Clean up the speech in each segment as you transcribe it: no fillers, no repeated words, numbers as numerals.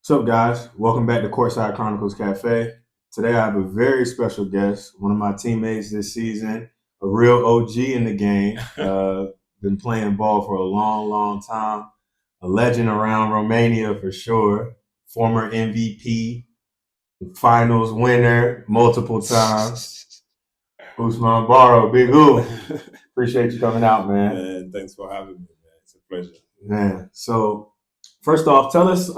What's up, guys? Welcome back to Courtside Chronicles Cafe. Today I have a very special guest, one of my teammates this season, a real OG in the game. Been playing ball for a long, long time. A legend around Romania for sure. Former MVP, finals winner multiple times. Ousmane Barro, Big O. Appreciate you coming out, man. Man, thanks for having me, man. It's a pleasure. Man, so first off, tell us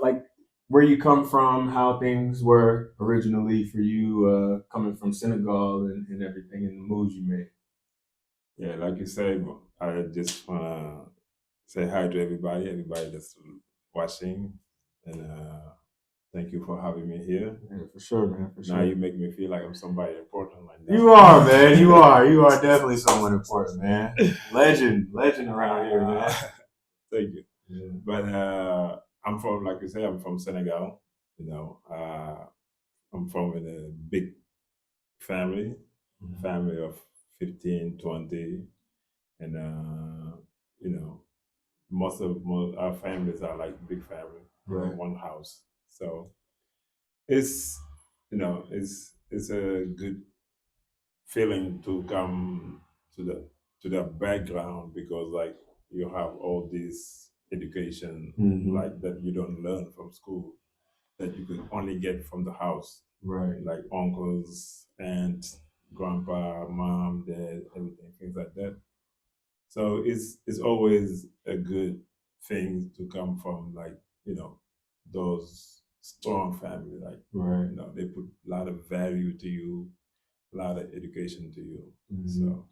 like where you come from, how things were originally for you, coming from Senegal and everything, and the moves you made. Yeah, like you said, I just wanna say hi to everybody that's watching, and thank you for having me here. Yeah, for sure, man. For Now sure. you make me feel like I'm somebody important like that. You are, man. You are. You are definitely someone important, man. Legend around here, man. Thank you. Yeah. But I'm from, like you say, I'm from Senegal. You know, I'm from in a big family, family of 15, 20, and you know, most our families are like big family, Right. one house. So it's it's a good feeling to come to the background because like you have all this education Mhm. like that you don't learn from school that you can only get from the house, Right. like uncles, aunt, grandpa, mom, dad, everything, things like that. So it's always a good thing to come from like, those strong family. Like, Right. they put a lot of value to you, a lot of education to you. Mhm. So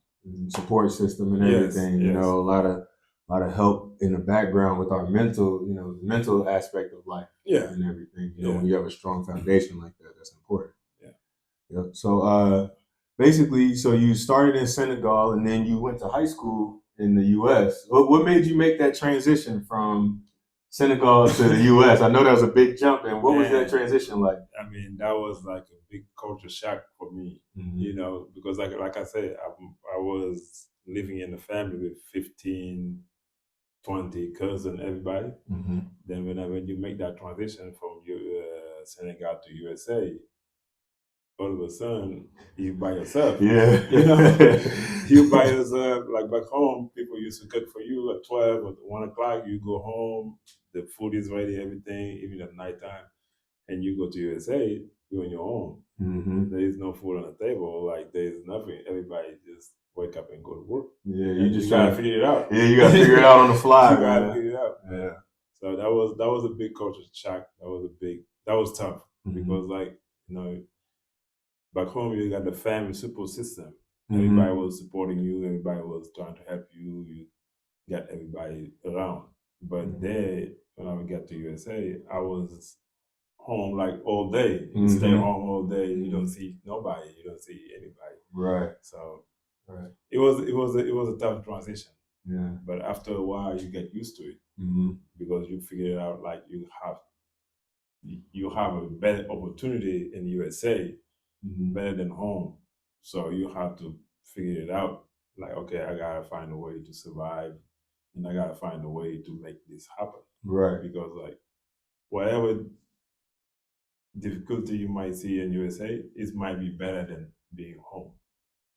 Support system and yes, everything. You yes. know, a lot of help in the background with our mental, mental aspect of life. Yeah. And everything. You know, Yeah. when you have a strong foundation like that, that's important. Yeah. Yep. So basically, so you started in Senegal and then you went to high school in the US. What made you make that transition from Senegal to the US? I know that was a big jump, and what was that Man, transition like? I mean, that was like a big culture shock for me, because like I said, I was living in a family with 15, 20 cousins, everybody. Mm-hmm. Then when you make that transition from Senegal to USA, all of a sudden you by yourself. Yeah. You by yourself. Like back home, people used to cook for you at 12 or 1 o'clock. You go home, the food is ready, everything, even at nighttime. And you go to USA, you're on your own. Mm-hmm. There is no food on the table. Like there is nothing. Everybody just wake up and go to work. Yeah, You gotta figure it out. Yeah, you gotta figure it out on the fly. You gotta figure it out. Yeah. So that was a big culture shock. That was tough because like back home you got the family support system. Everybody was supporting you. Everybody was trying to help you. You got everybody around. But there, when I got to USA, I was home like all day. You stay home all day. You don't see nobody. You don't see anybody. Right. So Right. it was a tough transition. Yeah. But after a while, you get used to it because you figure out like you have a better opportunity in USA, better than home. So you have to figure it out. Like, okay, I gotta find a way to survive, and I gotta find a way to make this happen. Right. Because like whatever difficulty you might see in USA, it might be better than being home.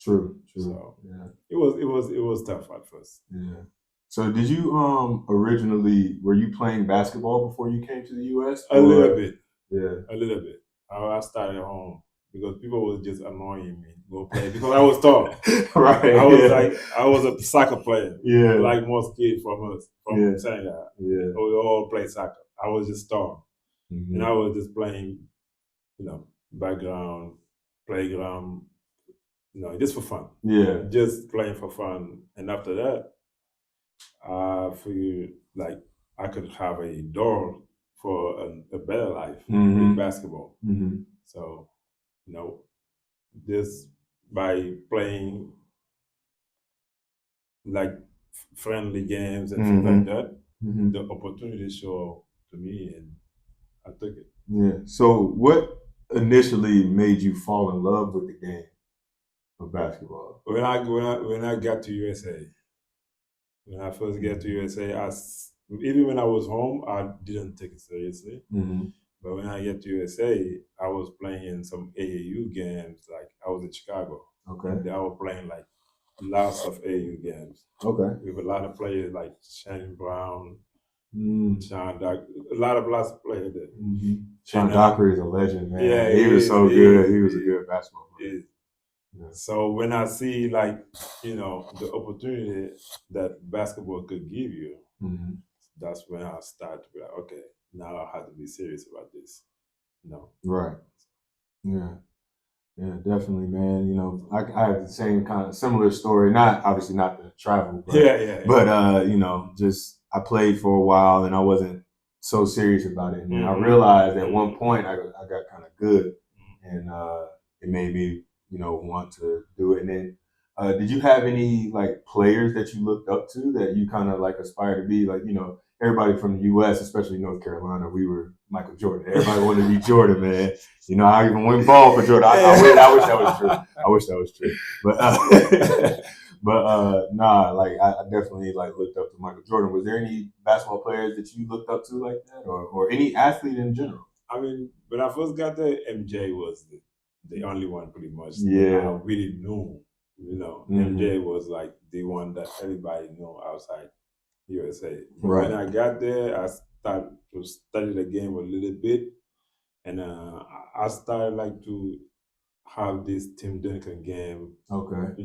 True. So yeah. It was tough at first. Yeah. So did you originally were you playing basketball before you came to the US? A little bit. Yeah. A little bit. I started at home because people was just annoying me to go play because I was tall. Right. I was a soccer player. Yeah. Like most kids from Senegal. Yeah. We all play soccer. I was just tall. And I was just playing, background, playground, just for fun. Yeah. Just playing for fun. And after that, I figured like I could have a door for a better life in basketball. So, just by playing like friendly games and things like that, the opportunity showed to me and I took it. Yeah. So what initially made you fall in love with the game of basketball? When I got to USA, when I first got to USA, even when I was home, I didn't take it seriously. Mm-hmm. But when I get to USA, I was playing some AAU games. Like I was in Chicago, Okay. and I was playing like lots of AAU games. Okay. With a lot of players like Shannon Brown, Mm. Sean Doc, lots of players there. Mm-hmm. Sean And, Dockery is a legend, man. Yeah, he was so good. He was a good basketball player. Yeah. So when I see like the opportunity that basketball could give you, Mm-hmm. that's when I start to be like, okay, now I have to be serious about this. No. Right. Yeah. Yeah, definitely, man. I have the same kind of similar story. Not obviously not the travel, but Yeah. but just I played for a while and I wasn't so serious about it. And then I realized at one point I got kind of good, and it made me want to do it. And then did you have any like players that you looked up to that you kind of like aspire to be? Like everybody from the U.S., especially North Carolina, we were Michael Jordan. Everybody wanted to be Jordan, man. I even went ball for Jordan. I wish that was true. I wish that was true. But nah, like I definitely like looked up to Michael Jordan. Was there any basketball players that you looked up to like that, or any athlete in general? I mean, when I first got there, MJ was the only one pretty much Yeah. that I really knew. MJ was like the one that everybody knew outside USA. But Right. when I got there, I started to study the game a little bit, and I started like to have this Tim Duncan game. Okay.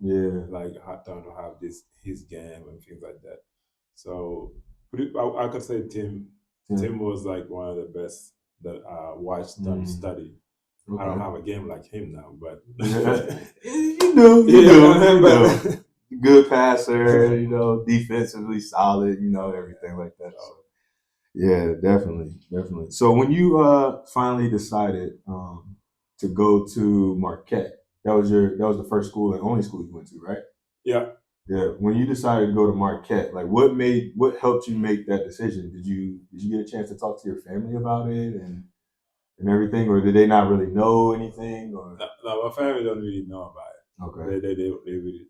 Yeah. Like I started to have his game and things like that. So I could say Tim was like one of the best that I watched and studied. Okay. I don't have a game like him now, but you do. Good passer, defensively solid, everything like that. So. Yeah, definitely. So when you finally decided to go to Marquette, that was the first school and only school you went to, right? Yeah. Yeah. When you decided to go to Marquette, like what helped you make that decision? Did you get a chance to talk to your family about it and everything, or did they not really know anything? Or no, my family don't really know about it. Okay. They really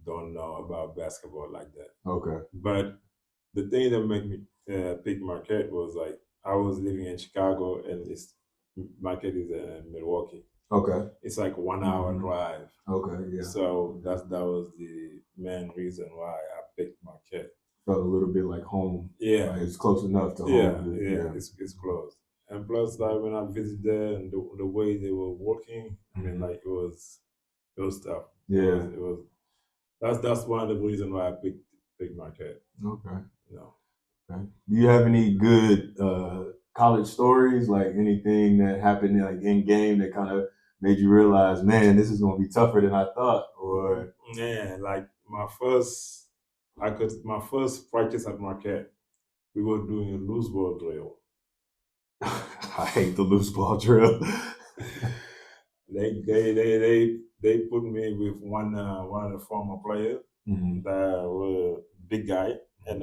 don't know about basketball like that. Okay. But the thing that made me pick Marquette was like I was living in Chicago and Marquette is in Milwaukee. Okay. It's like 1 hour drive. Okay. Yeah. So that was the main reason why I picked Marquette. Felt a little bit like home. Yeah. Like it's close enough to home. Yeah. It's close. And plus, like when I visited there and the way they were working, I mean, like it was tough. Yeah. It was. That's one of the reasons why I picked Marquette. Okay. Okay. Do you have any good college stories, like anything that happened like in game that kind of made you realize, man, this is going to be tougher than I thought? Or like my first practice at Marquette, we were doing a loose ball drill. I hate the loose ball drill. They put me with one of the former players that were big guy, and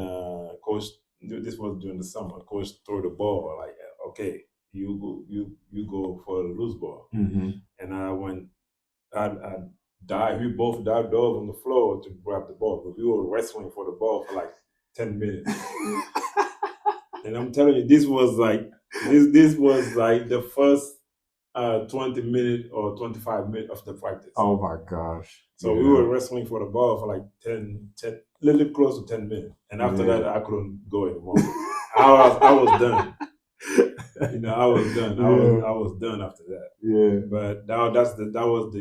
coach. This was during the summer. Coach threw the ball like, okay, you go for the loose ball, and I went. I died. We both dived over on the floor to grab the ball, but we were wrestling for the ball for like 10 minutes. And I'm telling you, this was like the first 20 minutes or 25 minutes of the practice. Oh my gosh. So we were wrestling for the ball for like 10 little close to 10 minutes. And after that, I couldn't go anymore. I was done. I was done. I was done after that. Yeah. But that was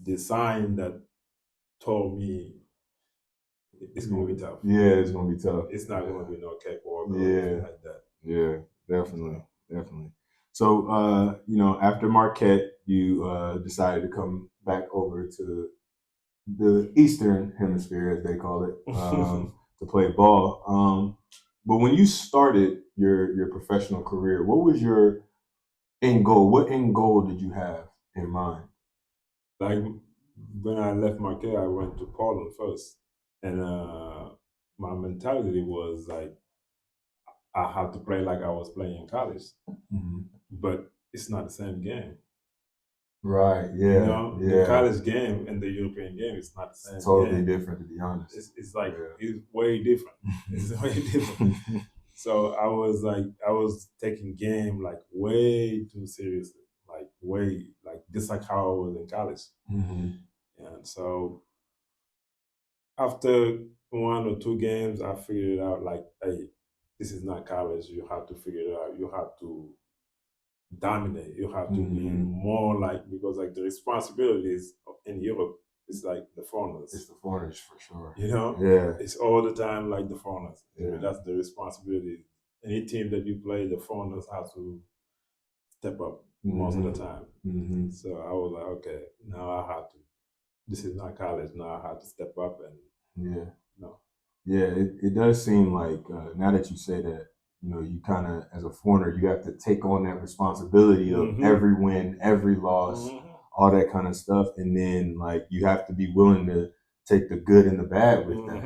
the sign that told me it's gonna be tough. Yeah, it's gonna be tough. It's not gonna be no cakewalk or anything like that. Yeah, definitely. So after Marquette, you decided to come back over to the Eastern Hemisphere, as they call it, to play ball. But when you started your professional career, what was your end goal? What end goal did you have in mind? Like when I left Marquette, I went to Portland first, and my mentality was like I have to play like I was playing in college, but it's not the same game. Right. Yeah. You know, yeah. the college game and the European game is not the same. It's totally game. different, to be honest. It's like Yeah. it's way different. It's way different. So I was taking game like way too seriously, like way like just like how I was in college. And so after one or two games, I figured it out like, hey, this is not college. You have to figure it out. You have to dominate. You have to be more like, because like the responsibilities in Europe is like the foreigners. It's the foreigners for sure. You know? Yeah. It's all the time like the foreigners. Yeah. That's the responsibility. Any team that you play, the foreigners have to step up most of the time. So I was like, okay, now I have to. This is not college. Now I have to step up and no. Yeah, it does seem like now that you say that, you kind of, as a foreigner, you have to take on that responsibility of every win, every loss, all that kind of stuff. And then like you have to be willing to take the good and the bad with that,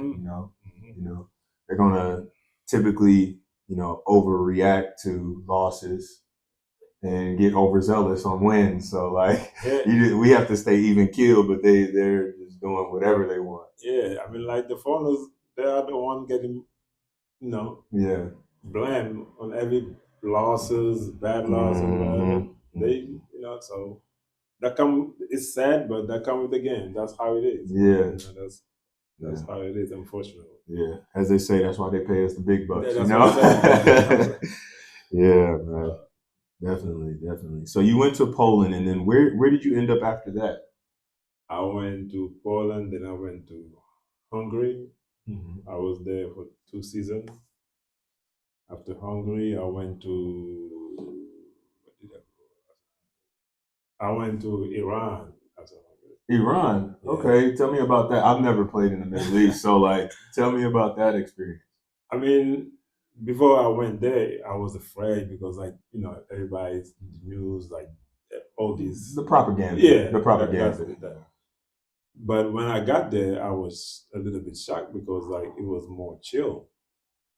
they're gonna typically, overreact to losses and get overzealous on wins. So like we have to stay even keeled, but they're just doing whatever they want. Yeah, I mean, like the foreigners, they are the one getting, blamed on every losses, bad loss or whatever. They, so that it's sad, but that come with the game. That's how it is. Yeah, that's how it is, unfortunately. Yeah, as they say, that's why they pay us the big bucks. That's Yeah, man. Definitely. So you went to Poland, and then where did you end up after that? I went to Poland, then I went to Hungary. I was there for 2 seasons. After Hungary, I went to Iran. Iran. Yeah. Okay, tell me about that. I've never played in the Middle East, so like, tell me about that experience. I mean, before I went there, I was afraid because, like, everybody's in the news, like all these the propaganda. Yeah, the propaganda. But when I got there, I was a little bit shocked because, like, it was more chill.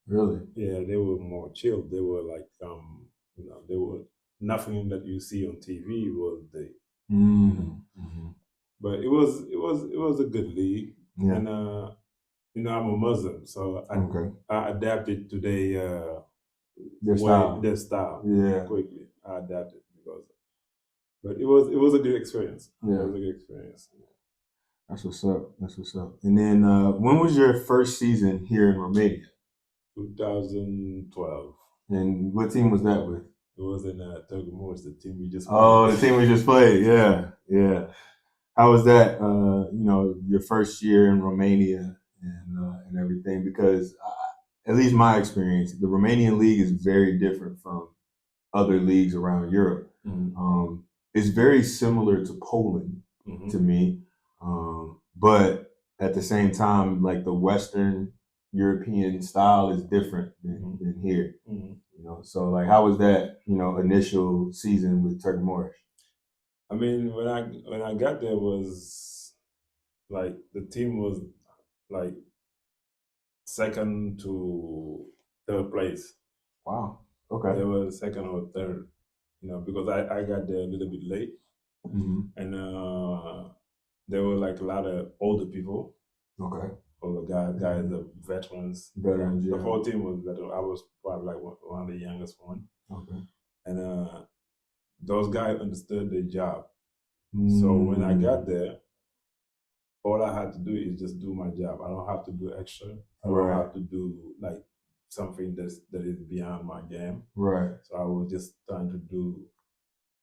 Really? Yeah, they were more chill. They were like, they were nothing that you see on TV was they. But it was a good league, and I'm a Muslim, so I adapted to their style. Yeah, quickly. I adapted but it was a good experience. Yeah, it was a good experience. That's what's up. And then when was your first season here in Romania? 2012. And what team was that with? It was in Turgomor's, the team we just played. Oh, the team we just played. Yeah. How was that? Your first year in Romania and everything, because at least my experience, the Romanian league is very different from other leagues around Europe. It's very similar to Poland to me, but at the same time, like the Western European style is different than here. So like, how was that? Initial season with Turgomor's? I mean, when I got there, was like the team was like second to third place. Wow. Okay. They were second or third, because I got there a little bit late, and there were like a lot of older people. Okay. All the guys, the veterans. The whole team was veteran. I was probably like one of the youngest one. Okay. And those guys understood their job. So when I got there, all I had to do is just do my job. I don't have to do extra. I don't have to do like something that is beyond my game. Right. So I was just trying to do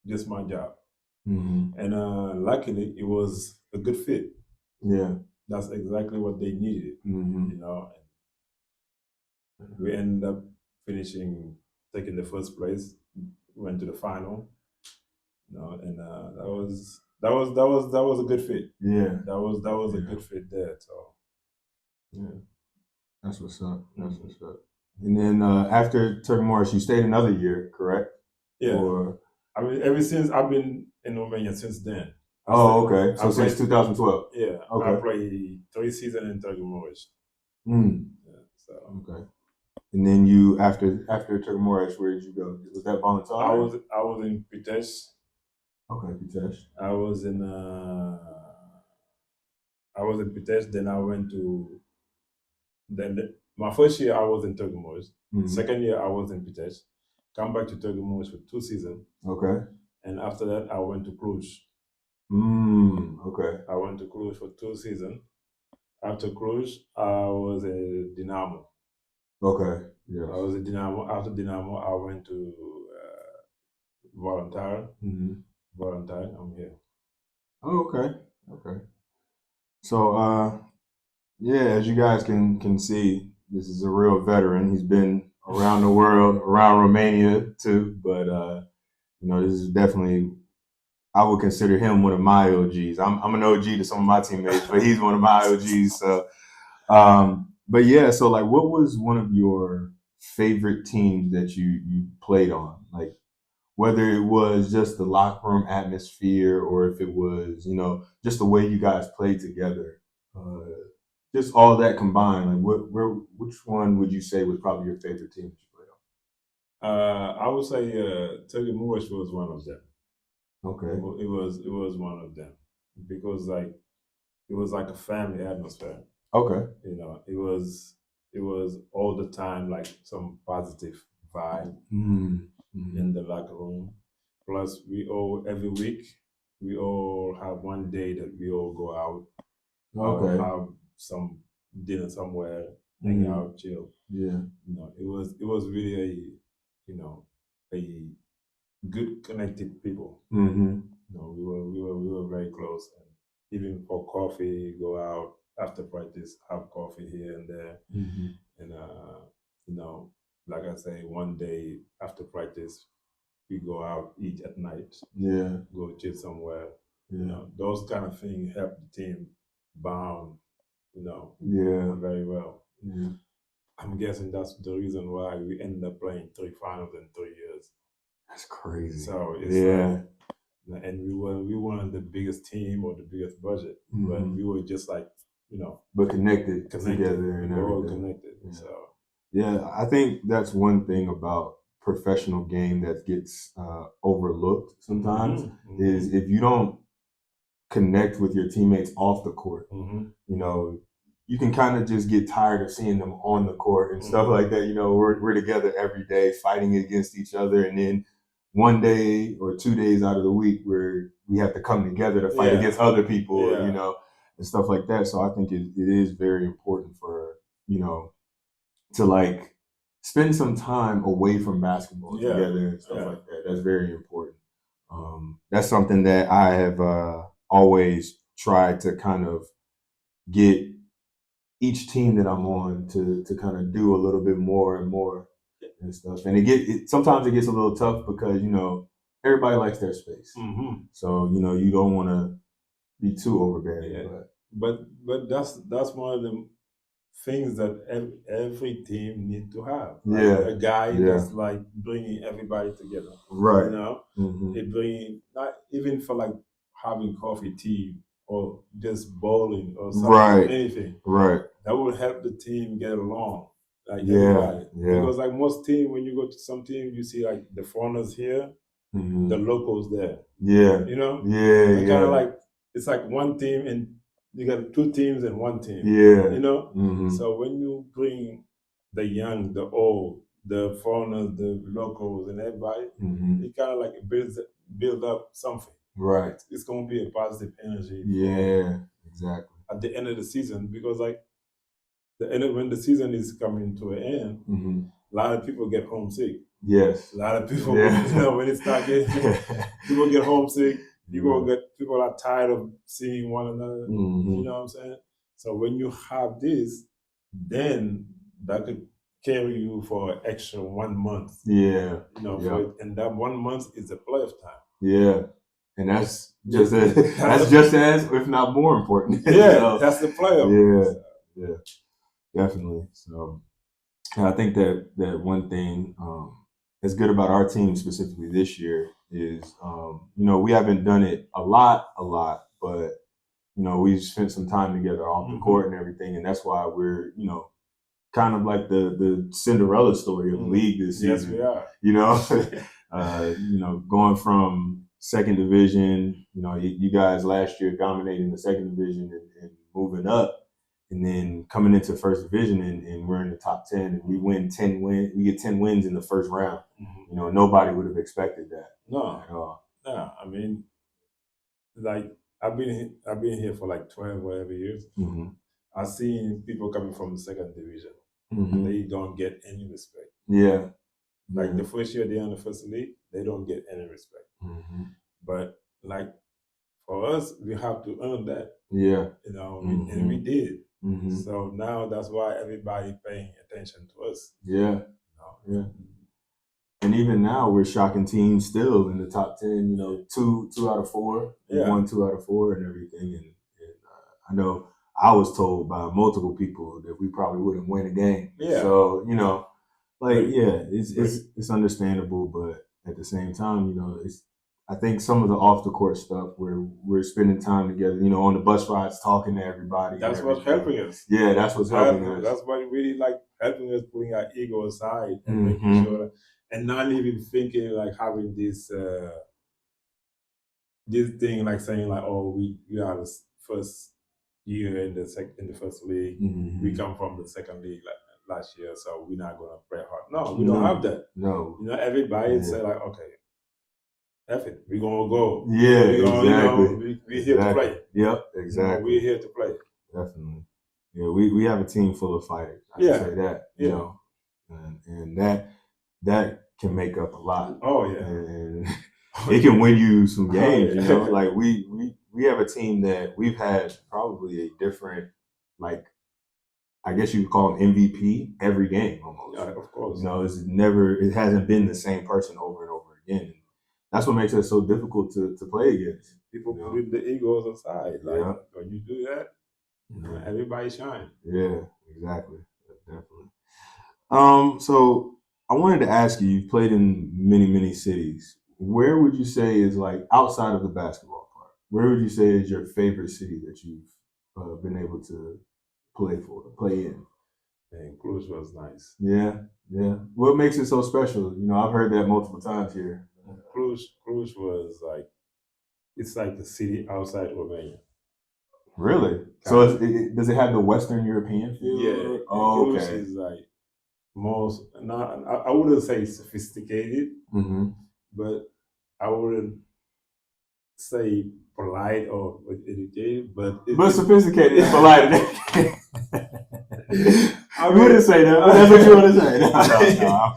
just my job. And luckily, it was a good fit. Yeah. That's exactly what they needed. We ended up taking the first place, went to the final. And that was a good fit. Yeah. That was a good fit there. So yeah, that's what's up. And then after Turgomor's, you stayed another year, correct? Yeah. I mean, ever since I've been in Romania since then. Okay. So since 2012. Yeah. Okay. I played 3 seasons in Turgomor's. Okay. And then you after Turgomor's, where did you go? Was that volunteer? I was in Pitești. Okay, Pitesh. I was in Pitesh. Then I went to my first year I was in Turgumos. Mm-hmm. Second year I was in Pitesh. Come back to Turgumos for 2 seasons. Okay. And after that I went to Cluj. Okay. I went to Cluj for 2 seasons. After Cluj, I was a Dynamo. Okay. Yes. I was a Dynamo. After Dynamo, I went to Volunteer. Volunteer, I'm here. Oh, okay. Okay. So, yeah, as you guys can see, this is a real veteran. He's been around the world, around Romania too. But this is definitely, I would consider him one of my OGs. I'm an OG to some of my teammates, but he's one of my OGs. So, but yeah, so like, what was one of your favorite teams that you played on? Like, whether it was just the locker room atmosphere or if it was, just the way you guys played together. Just all that combined, like which one would you say was probably your favorite team that you played I would say Turkey Moorish was one of them. on? Okay. It was one of them because it was like a family atmosphere. Okay. It was all the time like some positive vibe in the locker room. Plus, we all every week we all have one day that we all go out, have some dinner somewhere, hang out, chill. Yeah. It was really a good connected people. We were very close, and even for coffee, go out after practice, have coffee here and there, and like I say, one day after practice, we go out, eat at night, go chill somewhere. Those kind of things help the team bond, very well. I'm guessing that's the reason why we ended up playing 3 finals in 3 years. That's crazy. So it's and we weren't the biggest team or the biggest budget, but we were just like, but connected together and we were all everything. connected. Yeah. So yeah, I think that's one thing about professional game that gets overlooked sometimes is if you don't connect with your teammates off the court, you can kind of just get tired of seeing them on the court and stuff like that. We're together every day fighting against each other, and then one day or 2 days out of the week where we have to come together to fight against other people, and stuff like that. So I think it is very important for, to like spend some time away from basketball together and stuff like that. That's very important. That's something that I have always tried to kind of get each team that I'm on to kind of do a little bit more and more and stuff. And sometimes it gets a little tough because everybody likes their space. So you don't want to be too overbearing. Yeah. But that's one of the things that every team need to have. Like a guy that's like bringing everybody together. Right. It bringing not even for like having coffee, tea, or just bowling or something, anything. Right. That will help the team get along. Like everybody. Because like most team, when you go to some team, you see like the foreigners here, the locals there. They kind of like it's like one team and you got 2 teams and 1 team. So when you bring the young, the old, the foreigners, the locals, and everybody, it kind of like build up something. Right. It's gonna be a positive energy. Exactly. At the end of the season, because like when the season is coming to an end, a lot of people get homesick. Yes. A lot of people, when it starts getting, people get homesick. People are tired of seeing one another. You know what I'm saying? So when you have this, then that could carry you for an extra 1 month. And that 1 month is the playoff time. Yeah. And that's just as, if not more important. That's the playoff. Yeah, definitely. So I think that one thing that's good about our team specifically this year is, we haven't done it a lot, but, we've spent some time together off the court and everything. And that's why we're, kind of like the Cinderella story of the league this season. Yes, we are. Going from second division. You know, you guys last year dominating the second division and moving up. And then coming into first division and we're in the top 10 and we win 10 wins. We get 10 wins in the first round. You know, nobody would have expected that. No, at all. no. I mean, like I've been here for like 12 whatever years. I've seen people coming from the second division. They don't get any respect. Yeah. Like the first year they're in the first league, they don't get any respect. But like for us, we have to earn that. Yeah. You know, and we did. So now that's why everybody paying attention to us. Yeah. Yeah. And even now we're shocking teams still in the top 10, you know, two out of four, won 2 out of 4 and everything. And I know I was told by multiple people that we probably wouldn't win a game. Yeah. So, you know, like, it's understandable, but at the same time, you know, I think some of the off the court stuff where we're spending time together, you know, on the bus rides, talking to everybody. That's what's helping us. Yeah, that's what's helping us. That's what really like helping us, putting our ego aside and making sure, and not even thinking like having this thing like saying like, oh, we are the first year in the first league. We come from the second league last year, so we're not gonna play hard. No, we don't have that. No, you know, everybody say like, okay, F it, we're gonna go. Yeah, exactly. You know, we're here to play. Yep, exactly. You know, we're here to play. Definitely. Yeah, we have a team full of fighters. I can say that. You know, and that can make up a lot. Oh yeah. And it can win you some games. You know, like we have a team that we've had probably a different, like, I guess you would call him MVP every game almost. Yeah, of course. You know, it hasn't been the same person over and over again. That's what makes it so difficult to play against. People put the egos aside. Like when you do that, everybody shine. Yeah, exactly. Definitely. So I wanted to ask you, you've played in many cities. Where would you say is, like, outside of the basketball part, where would you say is your favorite city that you've been able to play in? And Cluj was nice. Yeah. What makes it so special? You know, I've heard that multiple times here. Cluj was like, it's like the city outside Romania. Really? So does it have the Western European feel? Yeah. Oh, Cluj is like I wouldn't say sophisticated, but I wouldn't say polite or educated, but sophisticated and polite. I wouldn't say that, but that's what you want to say. No,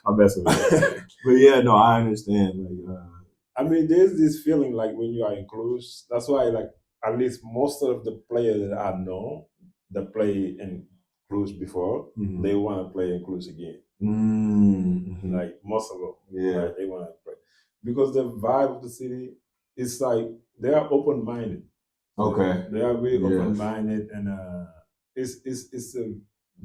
I'm messing with that. But yeah, no, I understand. Like, I mean, there's this feeling like when you are in Cluj. That's why, like, at least most of the players that I know that play in Cluj before, they want to play in Cluj again. Like most of them, like, they want to play because the vibe of the city is like they are open minded. Okay, they are really open minded, and it's a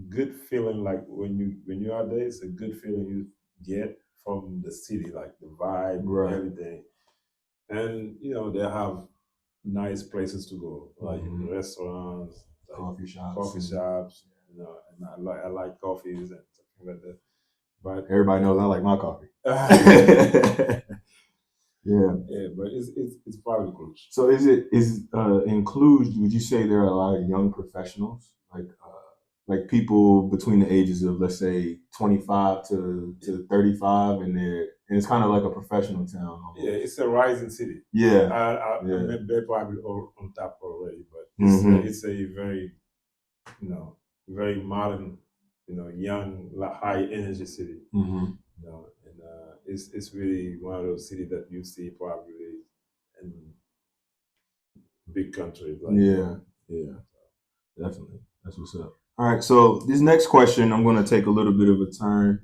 good feeling. Like when you are there, it's a good feeling you get from the city, like the vibe, everything. And you know, they have nice places to go, like restaurants, like coffee shops. You know, and I like coffees and something like that. But everybody knows I like my coffee. Yeah, but it's probably Cluj. So is in Cluj? Would you say there are a lot of young professionals, like people between the ages of, let's say, 25 to 35, and it's kind of like a professional town almost. Yeah, it's a rising city. Yeah, they're probably all on top already, but it's a very, you know, very modern, you know, young, high energy city. You know, and it's really one of those cities that you see probably in big countries. Like definitely. That's what's up. All right, so this next question, I'm going to take a little bit of a turn.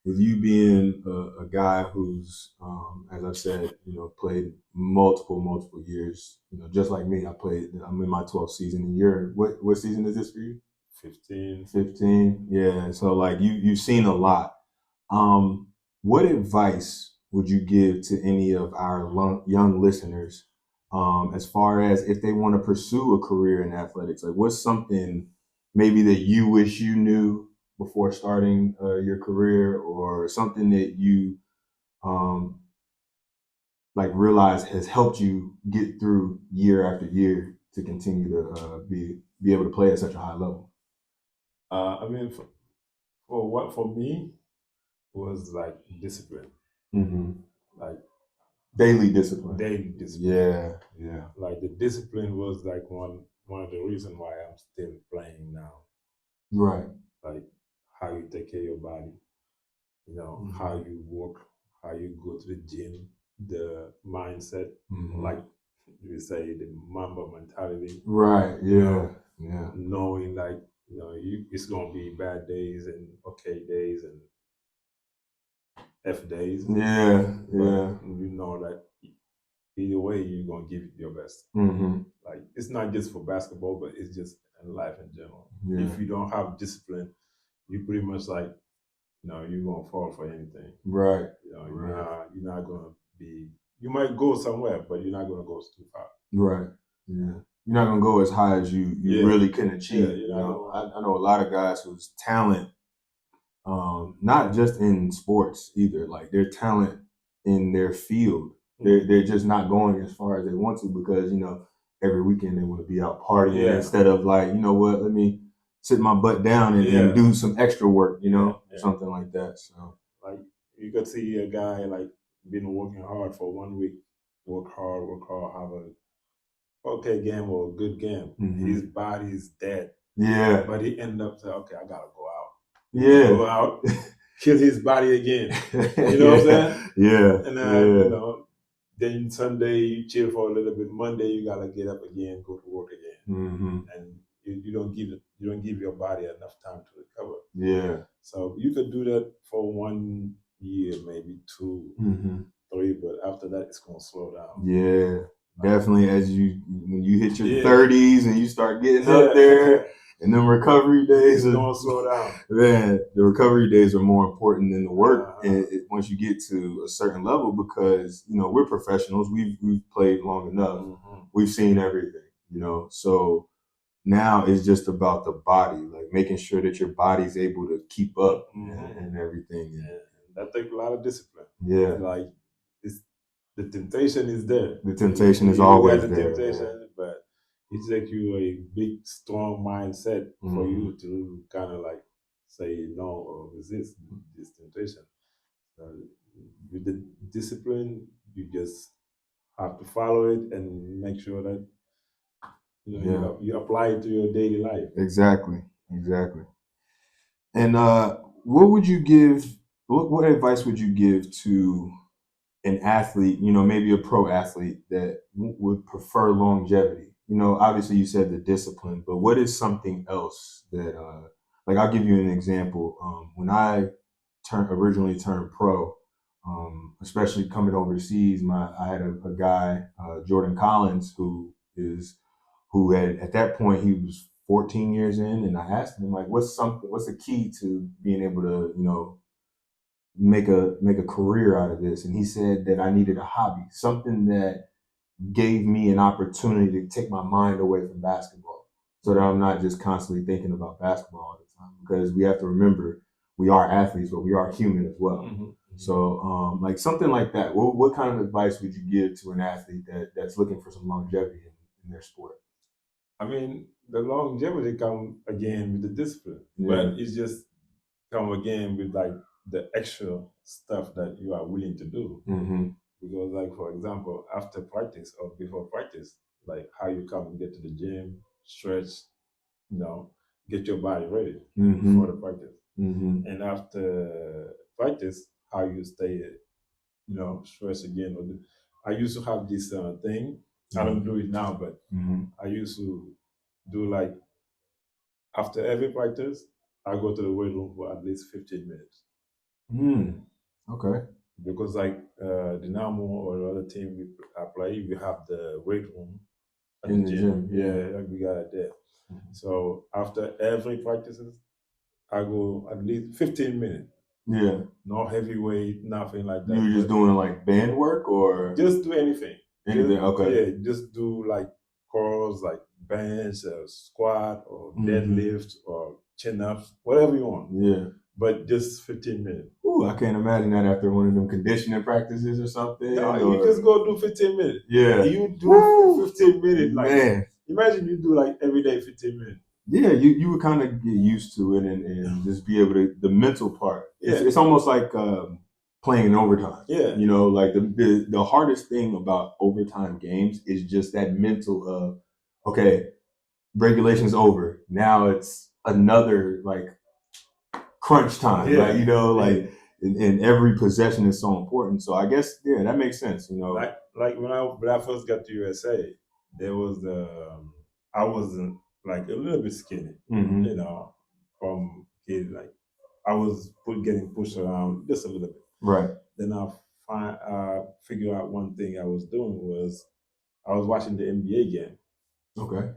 With you being a guy who's, as I've said, you know, played multiple years. You know, just like me, I'm in my 12th season. And what season is this for you? 15. 15. Yeah. So like you've seen a lot. What advice would you give to any of our young listeners, as far as if they want to pursue a career in athletics? Like, what's something maybe that you wish you knew before starting your career, or something that you like realize has helped you get through year after year to continue to be able to play at such a high level? I mean, for me was like discipline, Mm-hmm. like Daily discipline. daily discipline. Yeah, yeah. Like the discipline was like one of the reasons why I'm still playing now. Right. Like how you take care of your body, you know, Mm-hmm. how you work, how you go to the gym, the mindset, Mm-hmm. like you say, the Mamba mentality. Right. Yeah. You know, yeah. knowing like it's gonna be bad days and okay days and F days. Yeah. But Yeah. you know that either way you're gonna give it your best. Mm-hmm. Like it's not just for basketball, but it's just in life in general. Yeah. If you don't have discipline, you pretty much like you're gonna fall for anything. Right. You're not gonna be. You might go somewhere, but you're not gonna go too far. Right. Yeah. You're not gonna go as high as you Yeah. really can achieve. Yeah, I know a lot of guys whose talent, not just in sports either, like their talent in their field, they're just not going as far as they want to because every weekend they want to be out partying Yeah. instead of like, you know what, let me sit my butt down and Yeah. do some extra work, Yeah. something like that. So like you could see a guy like been working hard for 1 week, work hard, have a okay game or a good game. Mhm. His body is dead. yeah, But he ended up saying, okay, I gotta go out. yeah, Go out, kill his body again. You know what I'm saying? Yeah, And yeah. then Sunday you chill for a little bit. Monday you gotta get up again, go to work again, Mm-hmm. and you don't give your body enough time to recover. Yeah. So you could do that for 1 year, maybe 2, Mm-hmm. 3, but after that it's gonna slow down. Yeah, definitely. When you hit your Yeah. 30s and you start getting up there, and then recovery days It's gonna slow down. Man, the recovery days are more important than the work. Uh-huh. Once you get to a certain level, because we're professionals. We've played long enough. Mhm. We've seen everything. So now it's just about the body, like making sure that your body's able to keep up and everything. And that takes a lot of discipline. Yeah. Like the temptation is there. The temptation is You always got the there. temptation, but it takes you a big, strong mindset for Mhm. you to kind of like say no or resist this temptation. With the discipline, you just have to follow it and make sure that you apply it to your daily life. Exactly. And what would you give? What advice would you give to an athlete? Maybe a pro athlete that would prefer longevity. Obviously you said the discipline, but what is something else that, like, I'll give you an example. When I originally turned pro, especially coming overseas, I had a guy, Jordan Collins, who had at that point he was 14 years in, and I asked him like, what's the key to being able to make a career out of this? And he said that I needed a hobby, something that gave me an opportunity to take my mind away from basketball, so that I'm not just constantly thinking about basketball all the time. Because we have to remember, we are athletes, but we are human as well. Mm-hmm. So, like something like that. What kind of advice would you give to an athlete that's looking for some longevity in their sport? I mean, the longevity come again with the discipline, Yeah. but it's just come again with like the extra stuff that you are willing to do. Mm-hmm. Because, like for example, after practice or before practice, like how you come and get to the gym, stretch, get your body ready for the practice, and after practice, how you stay, stretch again. I used to have this thing. I don't do it now, but I used to do like after every practice, I go to the weight room for at least 15 minutes. Okay. Because like Dynamo or the other team I play, we have the weight room at In the the gym. gym, yeah. Yeah, we got it there. So after every practices, I go at least 15 minutes. Yeah. No heavy weight, nothing like that. You were just doing like band work or just do anything. anything? Okay. Yeah, just do like curls, like bench, squat, or deadlift, or chin ups, whatever you want. Yeah. but just 15 minutes. Ooh, I can't imagine that after one of them conditioning practices or something. No, you just go do 15 minutes. Yeah. You do 15 minutes. Like, man. Imagine you do like every day 15 minutes. Yeah, you would kind of get used to it and just be able to, the mental part. It's almost like playing in overtime. Yeah. You know, like the hardest thing about overtime games is just that mental of, okay, regulation's over. Now it's another like crunch time. Yeah. Like, you know, like and every possession is so important. So I guess, yeah, that makes sense, you know. Like when I first got to USA, there was I wasn't like a little bit skinny, you know, from kid. Like I was getting pushed around just a little bit. Right. Then I figured out one thing I was doing was I was watching the NBA game. Okay.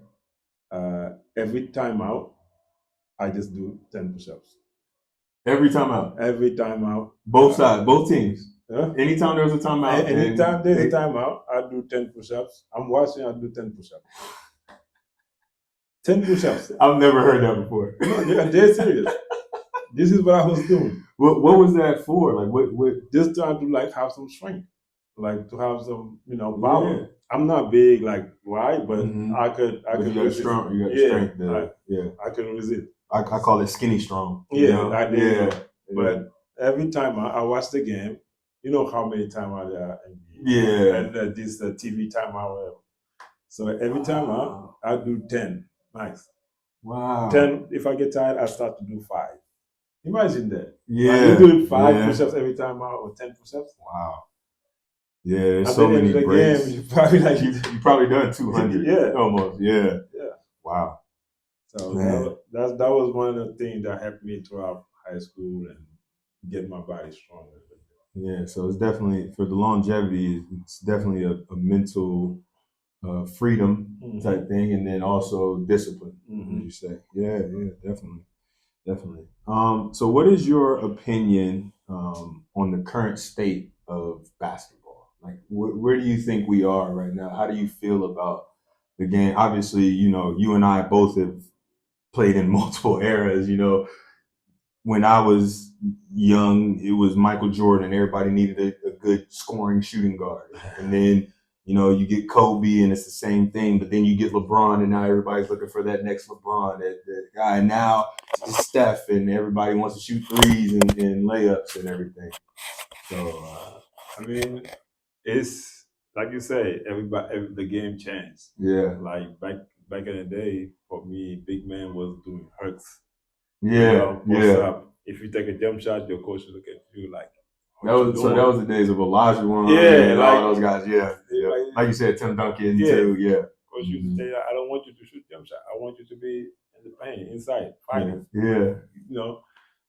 Every time out, I just do 10 push-ups. Every time out. Every time out. Both sides, both teams. Huh? Anytime there's a timeout. Anytime there's a timeout, I do 10 push-ups. I'm watching, I do 10 push-ups. 10 push-ups. I've never heard that before. No, they're serious. This is what I was doing. What was that for? Like what just trying to like have some strength. Like to have some, you know, power. Yeah. I'm not big like wide, but I could you got resist. strong, you got strength there. I can resist. I call it skinny strong. But every time I watch the game, you know how many times are there? And this TV time or whatever. So every time I do 10 max. Wow. 10. If I get tired, I start to do 5. Imagine that. Yeah. Like you do 5 push-ups every time out or 10 push-ups. Wow. Yeah, there's so many breaks. Game, you probably you probably done 200. Yeah. Almost. Yeah. Yeah. Wow. So that was one of the things that helped me throughout high school and get my body stronger. Yeah, so it's definitely, for the longevity, it's definitely a mental freedom type thing, and then also discipline, as you say. Yeah, definitely. So what is your opinion on the current state of basketball? Like, where do you think we are right now? How do you feel about the game? Obviously, you know, you and I both have played in multiple eras. You know, when I was young, it was Michael Jordan. Everybody needed a good scoring shooting guard. And then, you know, you get Kobe and it's the same thing, but then you get LeBron and now everybody's looking for that next LeBron, that guy. And now it's Steph and everybody wants to shoot threes and layups and everything. So, I mean, it's like you say, the game changed. Yeah. Like back in the day, for me, big man was doing hurts. Yeah, up. If you take a jump shot, your coach will look at you like. That was the days of Olajuwon. Yeah, like, all those guys. Yeah. Like you said, Tim Duncan too. Yeah. Coach used to tell you, I don't want you to shoot jump shot. I want you to be in the paint, inside, fighting. Yeah. You know.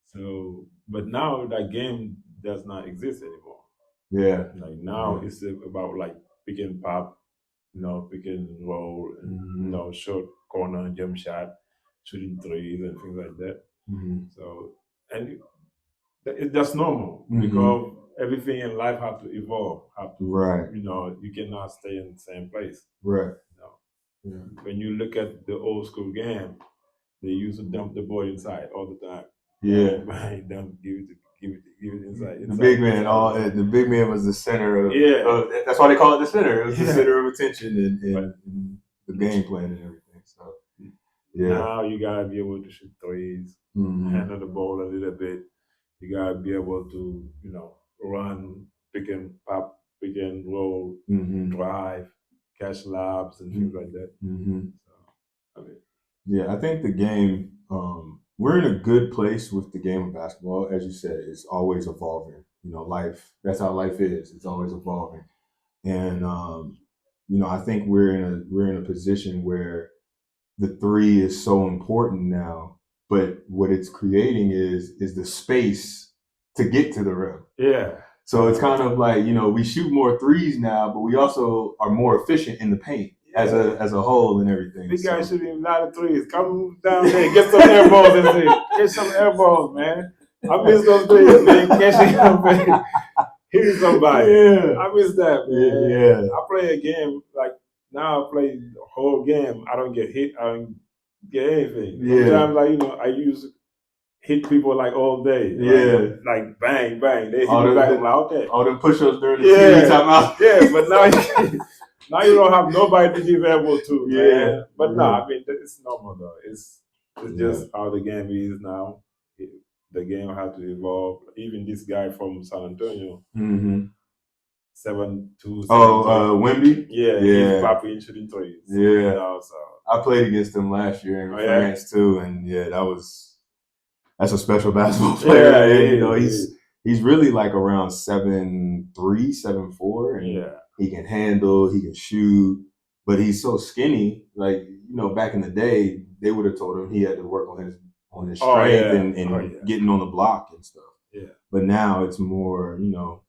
So, but now that game does not exist anymore. Yeah. Like now it's about like pick and pop, you know, pick and roll, and, you know, short corner jump shot, shooting threes and things like that. So, and that's normal because everything in life has to evolve. You know, you cannot stay in the same place. Right. You know? When you look at the old school game, they used to dump the ball inside all the time. Yeah. Dump, give it inside. The big man, the big man was the center of. That's why they call it the center. It was the center of attention and the game plan and everything. So. Yeah. Now you gotta be able to shoot threes, handle the ball a little bit. You gotta be able to, you know, run, pick and pop, pick and roll, drive, catch lobs, and things like that. So, I think the game. We're in a good place with the game of basketball, as you said. It's always evolving. You know, life. That's how life is. It's always evolving, and you know, I think we're in a position where the three is so important now, but what it's creating is the space to get to the rim. Yeah. So it's kind of like, you know, we shoot more threes now, but we also are more efficient in the paint as a whole and everything. Big guys shooting a lot of threes. Come down there, get some air balls in there. Get some air balls, man. I miss those days, man. Catching up, man. Hitting somebody. Yeah. I miss that, man. Yeah. I play a game like. Now I play the whole game. I don't get hit. I don't get anything. Sometimes, like, you know, I use hit people like all day. Yeah. Like bang, bang. They hit All me them- back. I'm like, okay. All them push-ups during the Yeah. TV timeout. Yeah, but now you don't have nobody to give elbow to, Yeah. man. But Yeah. no, I mean it's normal though. It's just how the game is now. The game had to evolve. Even this guy from San Antonio, 7'2", Wemby? yeah, he's popping shooting threes. Yeah. You know, so I played against him last year in France too, and that's a special basketball player. Yeah, you know, he's really like around 7'3", 7'4", and he can handle, he can shoot, but he's so skinny. Like, you know, back in the day, they would have told him he had to work on his strength and getting on the block and stuff. Yeah. But now it's more, you know,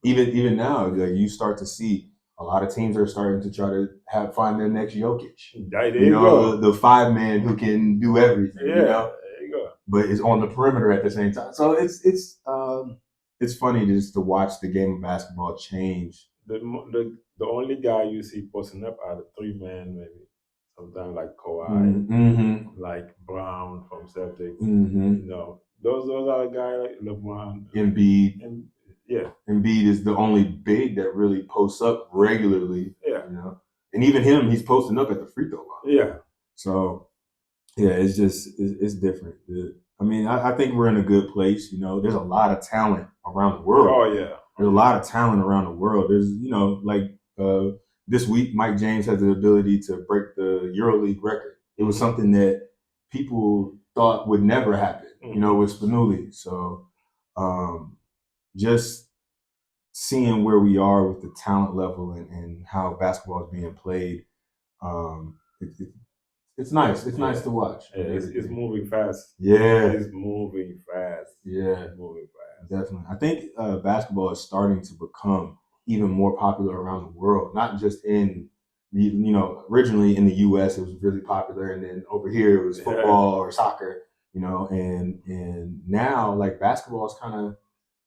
even now, like you start to see a lot of teams are starting to try to find their next Jokic. There you go. The 5-man who can do everything. Yeah, you know? there you go. But is on the perimeter at the same time. So it's funny just to watch the game of basketball change. The only guy you see posting up are the 3-man, maybe sometimes like Kawhi, like Brown from Celtics. You know, those are the guys like LeBron, Embiid. Embiid is the only big that really posts up regularly. Yeah. You know, and even him, he's posting up at the free throw line. Yeah. So yeah, it's just it's different. I mean, I think we're in a good place. You know, there's a lot of talent around the world. Oh yeah, there's a lot of talent around the world. There's, you know, like this week, Mike James has the ability to break the EuroLeague record. It was something that people thought would never happen. You know, with Spinulli. So just seeing where we are with the talent level and how basketball is being played, it's nice. It's nice to watch. Yeah, it's moving fast. Yeah. It's moving fast. Yeah. It's moving fast. Definitely. I think basketball is starting to become even more popular around the world, not just in, you know, originally in the U.S. it was really popular, and then over here it was football or soccer, you know, and now like basketball is kind of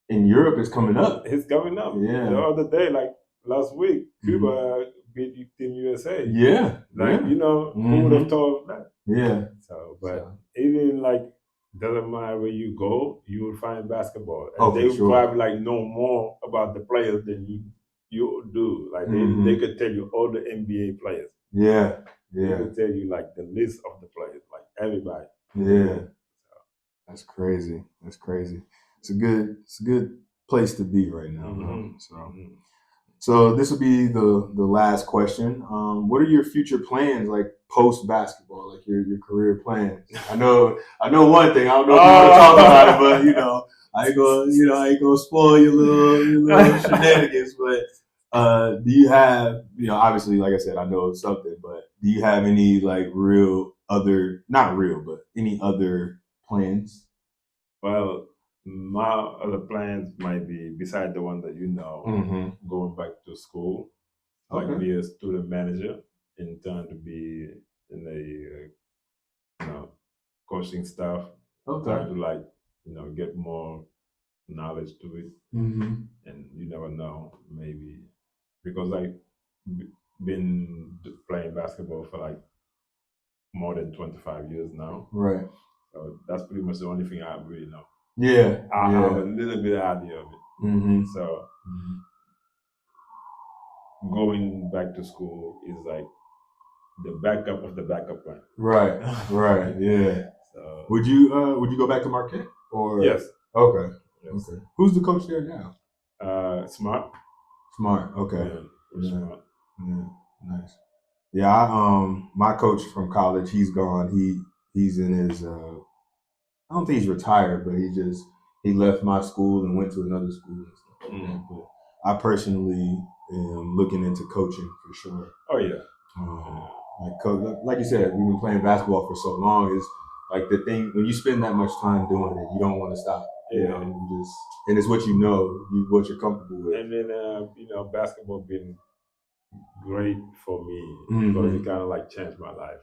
in Europe is coming up. It's coming up. Yeah. The other day, like last week, Cuba beat Team USA. Yeah. Like, you know, who would have thought that? Yeah. So, but even like, doesn't matter where you go, you will find basketball. And Oh, they for sure. probably like know more about the players than you do. Like they could tell you all the NBA players. Yeah. They could tell you like the list of the players, like everybody. Yeah. That's crazy. That's crazy. It's a good place to be right now. So this will be the last question. What are your future plans, like post basketball, like your career plans? I know one thing. I don't know if you want to talk about it, but you know, I ain't gonna spoil your little shenanigans. But do you have, you know, obviously, like I said, I know something, but do you have any like not real, but any other plans? Well, my other plans might be beside the one that you know, going back to school, like be a student manager, in turn to be in a coaching staff, trying to like get more knowledge to it, and you never know, maybe because I've been playing basketball for like more than 25 years now, right? So that's pretty much the only thing I really know. Yeah, I have a little bit idea of it. So going back to school is like the backup of the backup plan. Right, yeah. So would you go back to Marquette or? Yes. Okay. Yes. Okay. Who's the coach there now? Smart. Okay. Yeah. Smart. Yeah. Nice. Yeah. My coach from college, he's gone. He's in his. I don't think he's retired, but he left my school and went to another school and stuff like that. But I personally am looking into coaching for sure. Oh yeah. Like you said, we've been playing basketball for so long. It's like the thing when you spend that much time doing it, you don't want to stop. You know, and it's what you know, what you're comfortable with. And then basketball been great for me because it kind of like changed my life.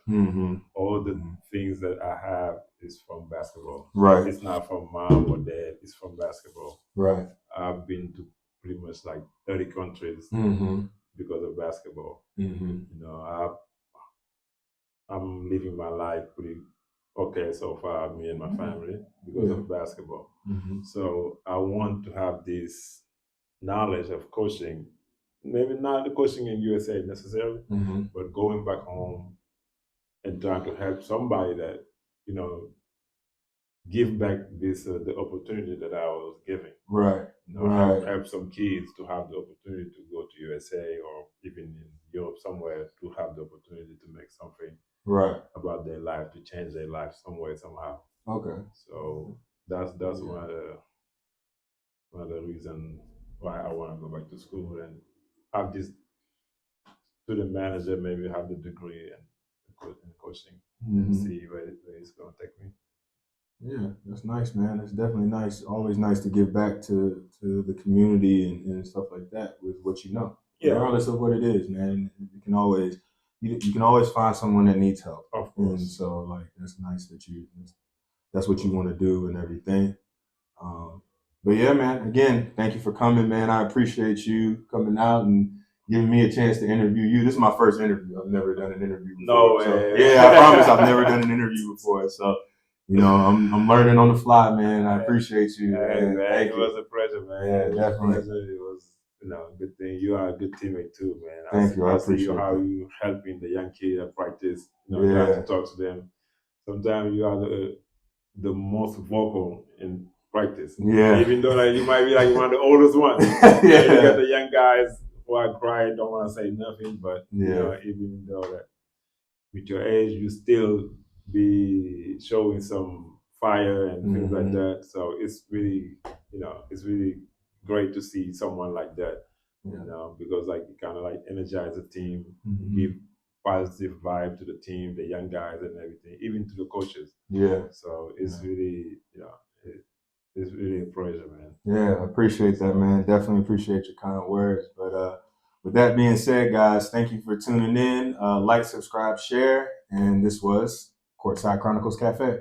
All the things that I have is from basketball. Right. It's not from mom or dad. It's from basketball. Right. I've been to pretty much like 30 countries because of basketball. You know, I'm living my life pretty okay so far, me and my family, because of basketball. So I want to have this knowledge of coaching, maybe not the coaching in USA necessarily, but going back home and trying to help somebody that you know give back this the opportunity that I was giving. Right. Help some kids to have the opportunity to go to USA or even in Europe somewhere to have the opportunity to make something about their life, to change their life somewhere somehow. Okay. So that's one of the reasons why I want to go back to school and have this student manager, maybe have the degree in coaching and see where it's going to take me. Yeah, that's nice, man. That's definitely nice. Always nice to give back to the community and stuff like that with what you know. Yeah. Regardless of what it is, man. You can always find someone that needs help. Of course. And so like that's nice that that's what you want to do and everything. But yeah, man, again, thank you for coming, man. I appreciate you coming out and giving me a chance to interview you. This is my first interview. I've never done an interview before. No way. So, yeah, I promise I've never done an interview before. So, I'm learning on the fly, man. I appreciate you. Hey, man, thank it you. was a pleasure, man. Yeah, definitely. It was a good thing. You are a good teammate too, man. Thank you. I see appreciate how that. you helping the young kids at practice. Trying to talk to them. Sometimes you are the most vocal in practice. Yeah. Even though you might be like one of the oldest ones. Yeah. You got the young guys who are quiet, don't want to say nothing, but even though that with your age, you still be showing some fire and things like that. So it's really, it's really great to see someone like that. Because like it kind of like energize the team, give positive vibe to the team, the young guys and everything, even to the coaches. Yeah. So it's really, it's really a pleasure, man. Yeah, I appreciate that, man. Definitely appreciate your kind words. But with that being said, guys, thank you for tuning in. Like, subscribe, share. And this was Courtside Chronicles Cafe.